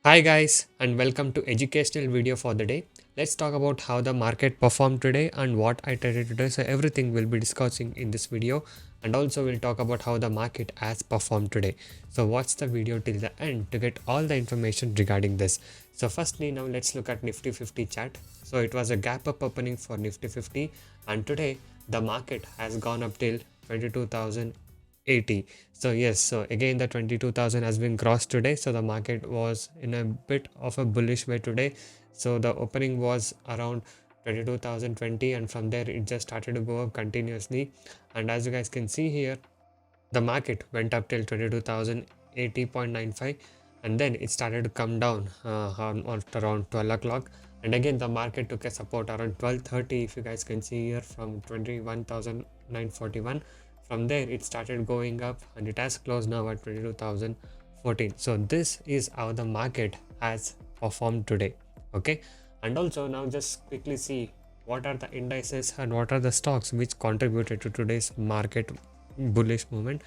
Hi guys and welcome to educational video for the day. Let's talk about how the market performed today and what I traded today. So everything we'll be discussing in this video, and also we'll talk about how the market has performed today. So watch the video till the end to get all the information regarding this. So firstly, now let's look at Nifty 50 chart. So it was a gap up opening for Nifty 50, and today the market has gone up till 22,080. So yes, so again the 22,000 has been crossed today. So the market was in a bit of a bullish way today. So the opening was around 22,020, and from there it just started to go up continuously. And as you guys can see here, the market went up till 22,080.95, and then it started to come down after around 12 o'clock. And again the market took a support around 12:30, if you guys can see here, from 21,941. From there it started going up and it has closed now at 22,014. So this is how the market has performed today. Okay, and also now just quickly see what are the indices and what are the stocks which contributed to today's market bullish movement.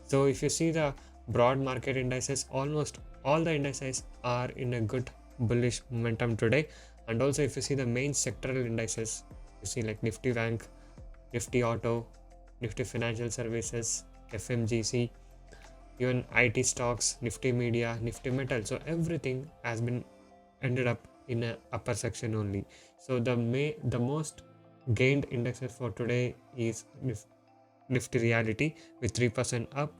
So if you see the broad market indices, almost all the indices are in a good bullish momentum today. And also if you see the main sectoral indices, you see like Nifty Bank, Nifty Auto, Nifty Financial Services, FMGC, even IT stocks, Nifty Media, Nifty Metal. So everything has been ended up in a upper section only. So the most gained indexes for today is Nifty Reality with 3% up.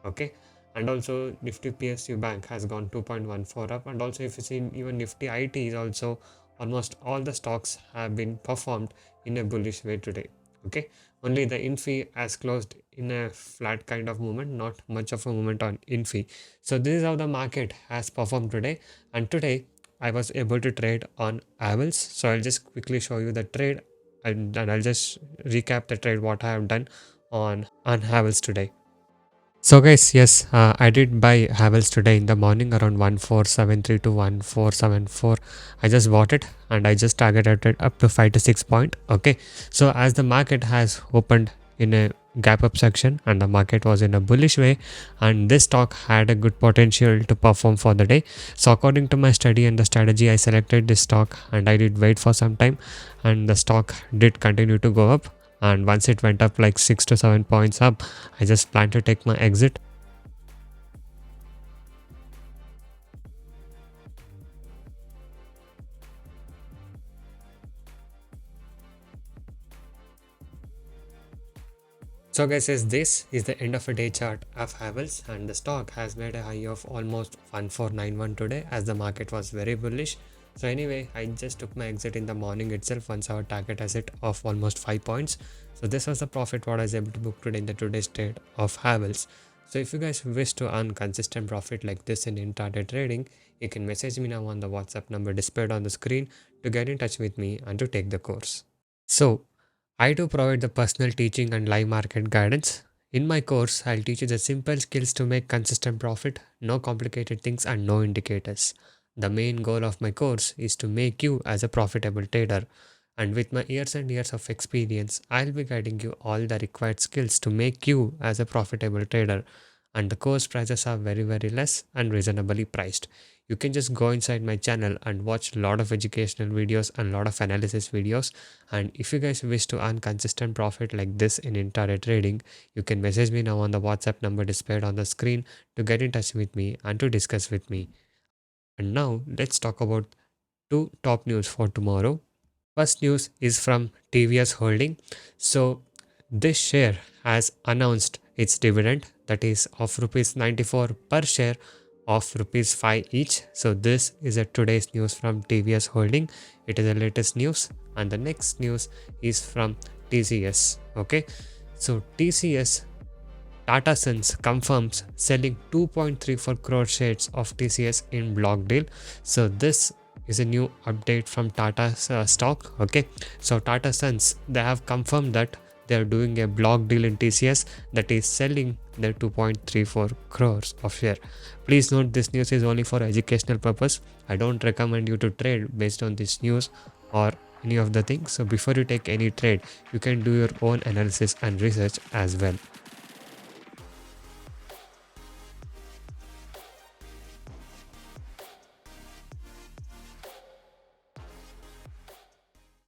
Okay, and also Nifty PSU Bank has gone 2.14 up. And also if you see even Nifty IT is also, almost all the stocks have been performed in a bullish way today. Okay, only the Infi has closed in a flat kind of movement, not much of a movement on Infi. So this is how the market has performed today. And today I was able to trade on Avils. So I'll just quickly show you the trade, and I'll just recap the trade what I have done on Havels today. So guys, yes, I did buy Havels today in the morning around 1473 to 1474. I just bought it and I just targeted it up to 5 to 6 point. Okay, so as the market has opened in a gap up section and the market was in a bullish way, and this stock had a good potential to perform for the day. So according to my study and the strategy, I selected this stock and I did wait for some time, and the stock did continue to go up. And once it went up like 6 to 7 points up, I just plan to take my exit. So guys, yes, this is the end of a day chart of Havels, and the stock has made a high of almost 1491 today as the market was very bullish. So anyway, I just took my exit in the morning itself once our target has hit of almost 5 points. So this was the profit what I was able to book today in the today's trade of Havels. So if you guys wish to earn consistent profit like this in intraday trading, you can message me now on the WhatsApp number displayed on the screen to get in touch with me and to take the course. So I do provide the personal teaching and live market guidance. In my course, I'll teach you the simple skills to make consistent profit, no complicated things and no indicators. The main goal of my course is to make you as a profitable trader. And with my years and years of experience, I'll be guiding you all the required skills to make you as a profitable trader. And the course prices are very less and reasonably priced. You can just go inside my channel and watch a lot of educational videos and a lot of analysis videos. And if you guys wish to earn consistent profit like this in intraday trading, you can message me now on the WhatsApp number displayed on the screen to get in touch with me and to discuss with me. And now let's talk about two top news for tomorrow. First news is from TVS Holding. So this share has announced its dividend, that is of rupees 94 per share of rupees 5 each. So this is a today's news from TVS Holding. It is the latest news. And the next news is from TCS. Okay, so TCS, Tata Sons confirms selling 2.34 crore shares of TCS in block deal. So this is a new update from Tata's stock. Okay, so Tata Sons, they have confirmed that they are doing a block deal in TCS, that is selling their 2.34 crores of share. Please note this news is only for educational purpose. I don't recommend you to trade based on this news or any of the things. So before you take any trade, you can do your own analysis and research as well.